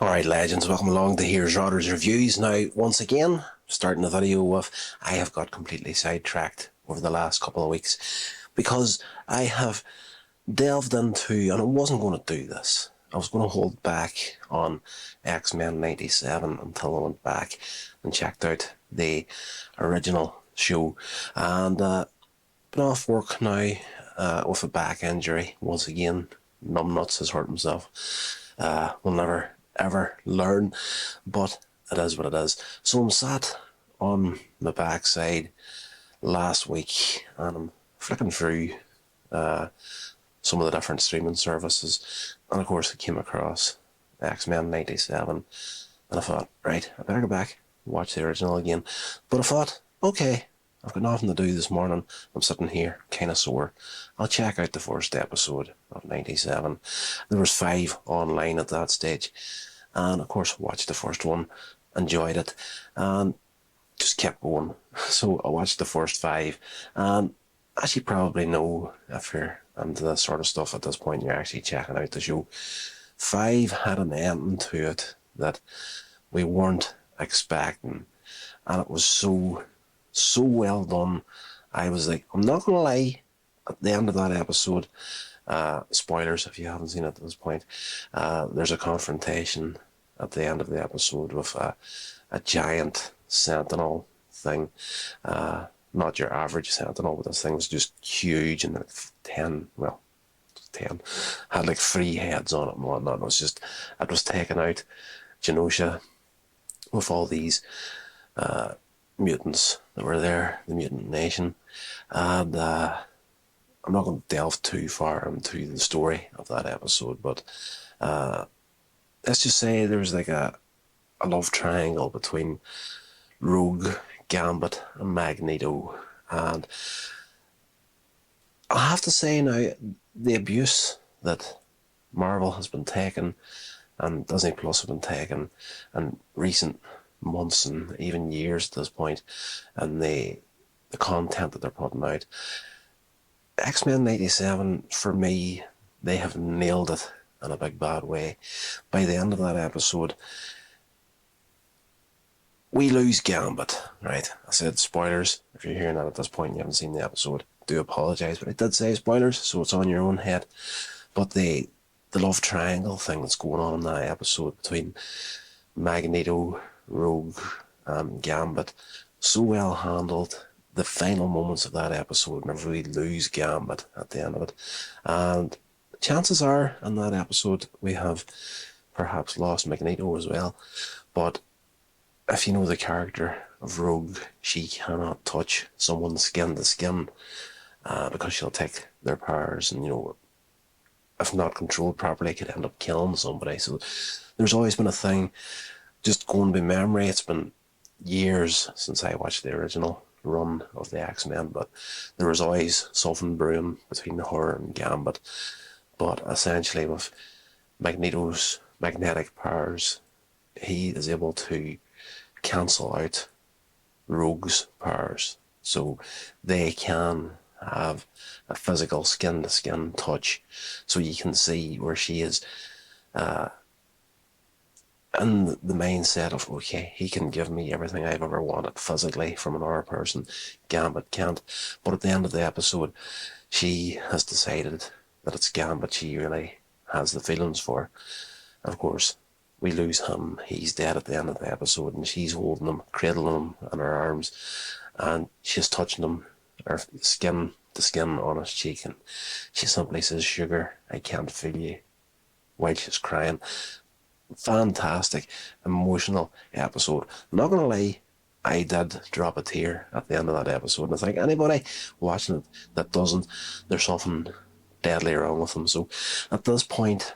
Alright legends, welcome along to Here's Rodder's Reviews. Now, once again, starting the video with, I have got completely sidetracked over the last couple of weeks because I have delved into, and I wasn't going to do this, I was going to hold back on X-Men 97 until I went back and checked out the original show, and been off work now with a back injury once again. Numbnuts has hurt himself. We'll never ever learn, but it is what it is. So I'm sat on my backside last week and I'm flicking through some of the different streaming services, and of course I came across X-Men 97, and I thought, right, I better go back and watch the original again. But I thought, okay, I've got nothing to do this morning, I'm sitting here kind of sore, I'll check out the first episode of 97. There was 5 online at that stage, and of course watched the first one, enjoyed it, and just kept going. So I watched the first 5, and as you probably know, if you're into this sort of stuff at this point, you're actually checking out the show. 5 had an ending to it that we weren't expecting, and it was so well done. I was like, I'm not gonna lie, at the end of that episode, spoilers if you haven't seen it at this point, there's a confrontation at the end of the episode with a giant sentinel thing. Not your average sentinel, but this thing was just huge, and like 10, had like 3 heads on it and whatnot. It was taking out Genosha with all these mutants that were there, the mutant nation, and I'm not going to delve too far into the story of that episode, but let's just say there was like a love triangle between Rogue, Gambit and Magneto, and I have to say now, the abuse that Marvel has been taking and Disney Plus have been taking in recent months and even years at this point, and the content that they're putting out, X-Men 97, for me, they have nailed it in a big bad way. By the end of that episode, we lose Gambit, right? I said spoilers. If you're hearing that at this point and you haven't seen the episode, I do apologise, but I did say spoilers, so it's on your own head. But the love triangle thing that's going on in that episode between Magneto, Rogue and Gambit, so well handled. The final moments of that episode, whenever we lose Gambit at the end of it, and chances are in that episode we have perhaps lost Magneto as well. But if you know the character of Rogue, she cannot touch someone skin to skin because she'll take their powers, and if not controlled properly, could end up killing somebody. So there's always been a thing, just going by memory, it's been years since I watched the original run of the X-Men, but there was always something brewing between her and Gambit. But essentially with Magneto's magnetic powers, he is able to cancel out Rogue's powers, so they can have a physical skin-to-skin touch, so you can see where she is in the mindset of, okay, he can give me everything I've ever wanted physically from another person, Gambit can't. But at the end of the episode, she has decided that it's Gambit she really has the feelings for. And of course, we lose him, he's dead at the end of the episode, and she's holding him, cradling him in her arms, and she's touching him, her skin to skin on his cheek, and she simply says, "Sugar, I can't feel you," while she's crying. Fantastic, emotional episode. I'm not gonna lie, I did drop a tear at the end of that episode, and I think anybody watching it that doesn't, there's something deadly wrong with them. So at this point,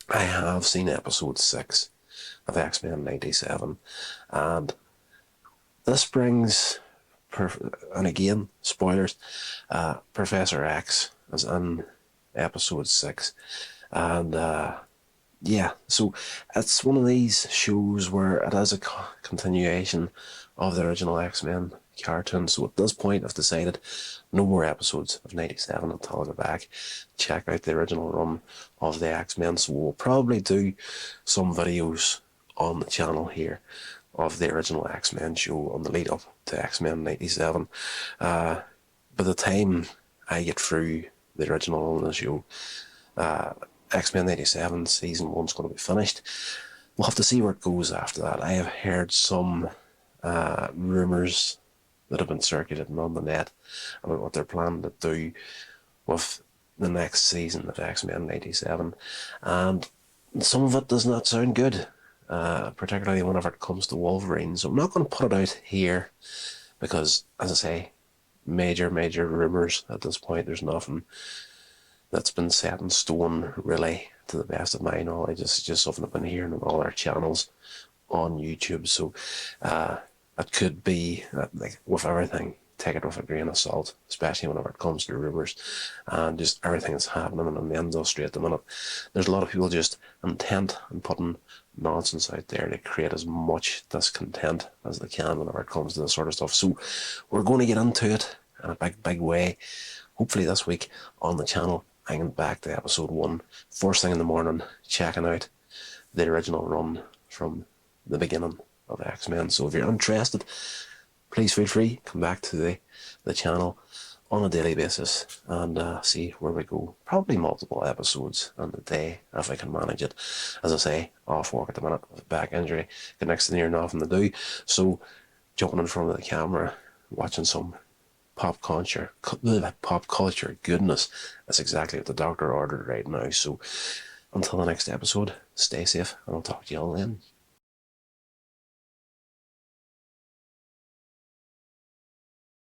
I have seen episode 6 of X-Men 97, and this brings, and again, spoilers, Professor X is in episode 6, and yeah, so it's one of these shows where it is a continuation of the original X-Men cartoon. So at this point, I've decided no more episodes of 97 until I go back, check out the original run of the X-Men. So we'll probably do some videos on the channel here of the original X-Men show on the lead up to X-Men 97. By the time I get through the original run of the show, X-Men 97 season 1's going to be finished. We'll have to see where it goes after that. I have heard some rumours that have been circulating on the net about what they're planning to do with the next season of X-Men 97, and some of it does not sound good, particularly whenever it comes to Wolverine. So I'm not going to put it out here because, as I say, major rumours at this point. There's nothing that's been set in stone, really, to the best of my knowledge. It's just something I've been hearing on all our channels on YouTube. So it could be, like with everything, take it with a grain of salt, especially whenever it comes to rumours and just everything that's happening in the industry at the minute. There's a lot of people just intent on putting nonsense out there to create as much discontent as they can whenever it comes to this sort of stuff. So we're going to get into it in a big way, hopefully this week on the channel. Hanging back to episode 1, first thing in the morning, checking out the original run from the beginning of X-Men. So if you're interested, please feel free, come back to the channel on a daily basis and see where we go. Probably multiple episodes on the day if I can manage it. As I say, off work at the minute with a back injury, got next to near nothing to do. So jumping in front of the camera, watching some pop culture goodness. That's exactly what the doctor ordered right now. So until the next episode, stay safe and I'll talk to you all then.